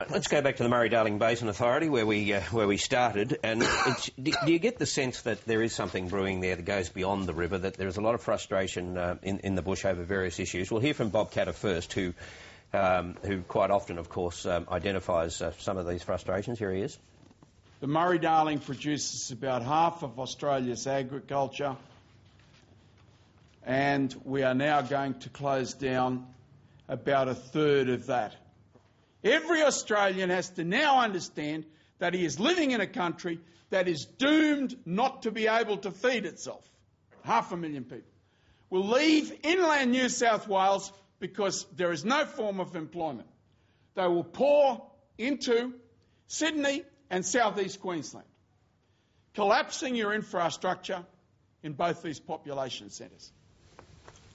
Let's go back to the Murray-Darling Basin Authority where we started, and do you get the sense that there is something brewing there that goes beyond the river, that there is a lot of frustration in the bush over various issues? We'll hear from Bob Catter first, who quite often, of course, identifies some of these frustrations. Here he is. The Murray-Darling produces about half of Australia's agriculture, and we are now going to close down about a third of that. Every Australian has to now understand that he is living in a country that is doomed not to be able to feed itself. 500,000 people will leave inland New South Wales because there is no form of employment. They will pour into Sydney and southeast Queensland, collapsing your infrastructure in both these population centres.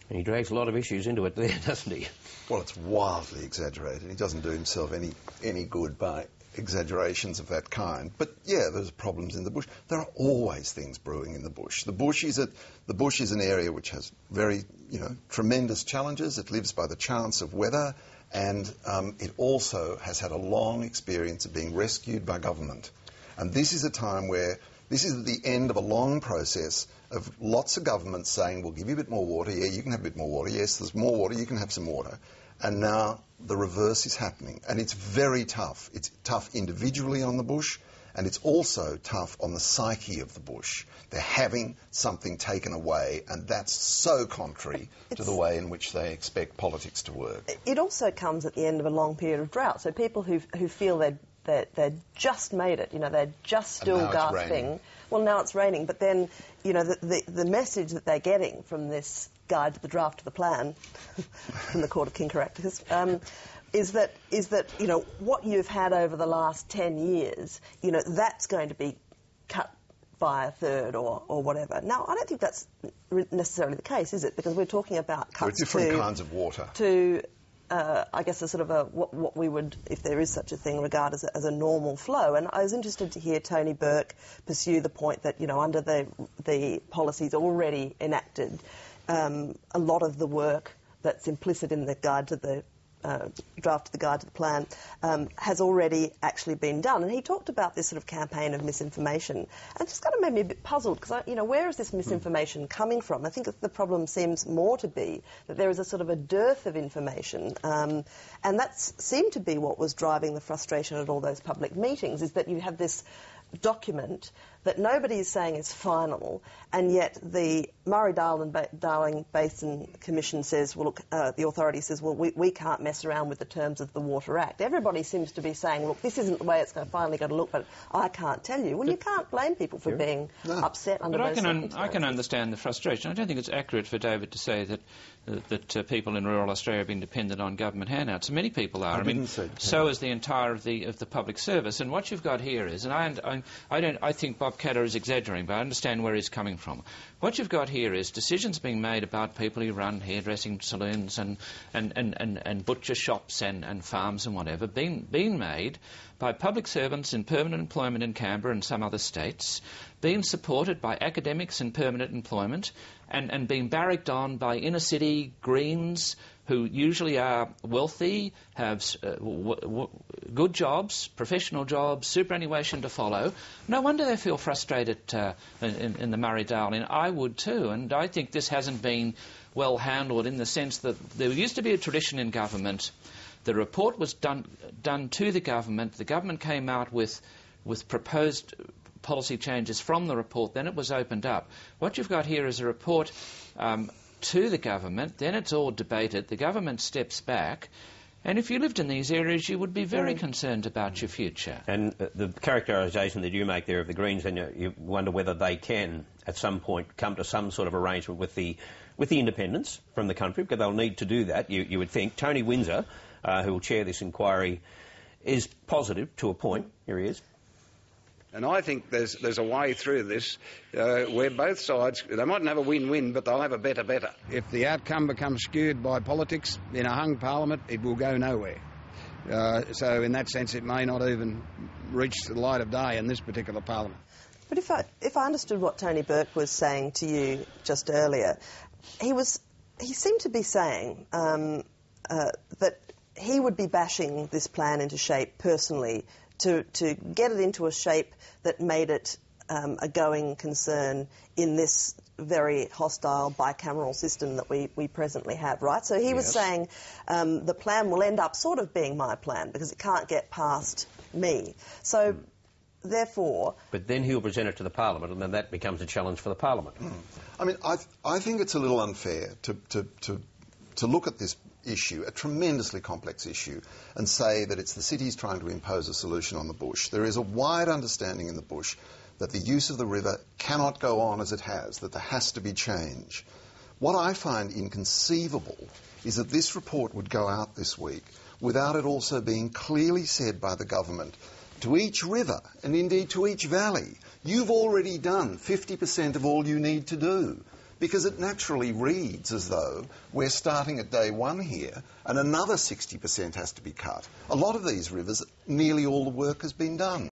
And he drags a lot of issues into it there, doesn't he? Well, it's wildly exaggerated. He doesn't do himself any good by exaggerations of that kind. But yeah, there's problems in the bush. There are always things brewing in the bush. The bush is an area which has very, tremendous challenges. It lives by the chance of weather, and it also has had a long experience of being rescued by government. And this is a time where this is the end of a long process of lots of governments saying, we'll give you a bit more water. Yeah, you can have a bit more water. Yes, there's more water. You can have some water. And now the reverse is happening. And it's very tough. It's tough individually on the bush, and it's also tough on the psyche of the bush. They're having something taken away, and that's so contrary to the way in which they expect politics to work. It also comes at the end of a long period of drought. So people who feel they'd just made it, they're just still gasping. Well, now it's raining, but then, the message that they're getting from this guide to the draft of the plan from the Court of King Characters is that what you've had over the last 10 years, that's going to be cut by a third or whatever. Now, I don't think that's necessarily the case, is it? Because we're talking about cuts different kinds of water. I guess a sort of what we would, if there is such a thing, regard as a normal flow. And I was interested to hear Tony Burke pursue the point that, under the policies already enacted, a lot of the work that's implicit in the guide to the draft of the guide to the plan has already actually been done. And he talked about this sort of campaign of misinformation. And it just kind of made me a bit puzzled because, where is this misinformation coming from? I think that the problem seems more to be that there is a sort of a dearth of information. And that seemed to be what was driving the frustration at all those public meetings, is that you have this document that nobody is saying is final, and yet the Murray-Darling Basin Commission says, well, look, the authority says, well, we can't mess around with the terms of the Water Act. Everybody seems to be saying, look, this isn't the way it's finally going to look, but I can't tell you. Well, you can't blame people for being upset under those circumstances. I can understand the frustration. I don't think it's accurate for David to say that people in rural Australia have been dependent on government handouts. And many people are. So is the entire of the public service. And what you've got here is, and I think Bob Catter is exaggerating, but I understand where he's coming from. What you've got here is decisions being made about people who run hairdressing saloons and butcher shops and farms and whatever, being made by public servants in permanent employment in Canberra and some other states, being supported by academics in permanent employment, and being barracked on by inner-city Greens who usually are wealthy, have good jobs, professional jobs, superannuation to follow. No wonder they feel frustrated in the Murray-Darling. I would too, and I think this hasn't been well handled in the sense that there used to be a tradition in government. The report was done to the government came out with proposed policy changes from the report, then it was opened up. What you've got here is a report to the government, then it's all debated, the government steps back, and if you lived in these areas you would be very concerned about your future. And the characterisation that you make there of the Greens, then you wonder whether they can at some point come to some sort of arrangement with the independents from the country, because they'll need to do that, you would think. Tony Windsor, who will chair this inquiry, is positive to a point. Here he is. And I think there's a way through this where both sides, they mightn't have a win-win, but they'll have a better. If the outcome becomes skewed by politics in a hung parliament, it will go nowhere. So in that sense, it may not even reach the light of day in this particular parliament. But if I understood what Tony Burke was saying to you just earlier, he seemed to be saying that he would be bashing this plan into shape personally to get it into a shape that made it a going concern in this very hostile bicameral system that we presently have, right? So he was saying the plan will end up sort of being my plan because it can't get past me. So therefore... But then he'll present it to the Parliament, and then that becomes a challenge for the Parliament. I mean, I think it's a little unfair to look at this issue, a tremendously complex issue, and say that it's the cities trying to impose a solution on the bush. There is a wide understanding in the bush that the use of the river cannot go on as it has, that there has to be change. What I find inconceivable is that this report would go out this week without it also being clearly said by the government to each river, and indeed to each valley, you've already done 50% of all you need to do. Because it naturally reads as though we're starting at day one here and another 60% has to be cut. A lot of these rivers, nearly all the work has been done.